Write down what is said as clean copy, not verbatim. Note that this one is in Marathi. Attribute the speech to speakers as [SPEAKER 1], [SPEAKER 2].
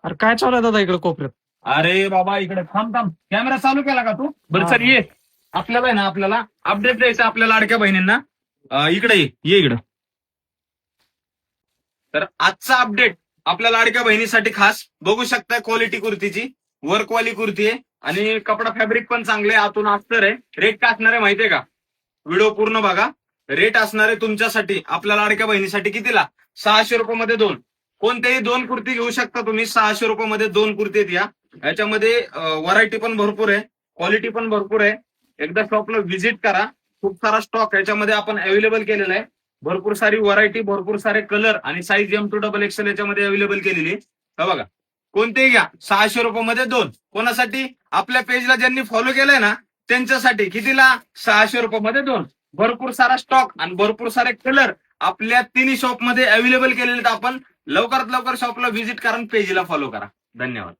[SPEAKER 1] अरे काय चालू आहे दादा इकडे कोपऱ्यात?
[SPEAKER 2] अरे बाबा इकडे थांब थांब, कॅमेरा चालू केला का तू? बरं सर ये, आपल्याला आहे ना आपल्याला अपडेट द्यायचं आपल्या लाडक्या बहिणींना. इकडे ये इकडं. तर आजचा अपडेट आपल्या लाडक्या बहिणीसाठी खास बघू शकता, क्वालिटी कुर्तीची, वर्कवाली कुर्ती आहे आणि कपडा फॅब्रिक पण चांगले, आतून अस्तर आहे. रेट काय असणार आहे माहितीये का? व्हिडिओ पूर्ण बघा. रेट असणार आहे तुमच्यासाठी, आपल्या लाडक्या बहिणीसाठी कितीला? 600 रुपयामध्ये दोन. कोणतेही दोन कुर्ती घेऊ शकता तुम्ही. 600 रुपयामध्ये दोन कुर्ती आहेत या. याच्यामध्ये व्हरायटी पण भरपूर आहे, क्वालिटी पण भरपूर आहे. एकदा शॉपला व्हिजिट करा. खूप सारा स्टॉक याच्यामध्ये आपण अवेलेबल केलेला आहे. भरपूर सारी व्हरायटी, भरपूर सारे कलर आणि साईज M2XXL याच्यामध्ये अवेलेबल केलेली आहे. हे बघा, कोणतेही घ्या, 600 रुपयामध्ये दोन. कोणासाठी? आपल्या पेजला ज्यांनी फॉलो केलंय ना त्यांच्यासाठी. कितीला? 600 रुपयामध्ये दोन. भरपूर सारा स्टॉक आणि भरपूर सारे कलर आपल्या तिन्ही शॉपमध्ये अवेलेबल केलेले आहेत. आपण लवकरात लवकर शॉपला व्हिजिट करा, पेजला फॉलो करा. धन्यवाद.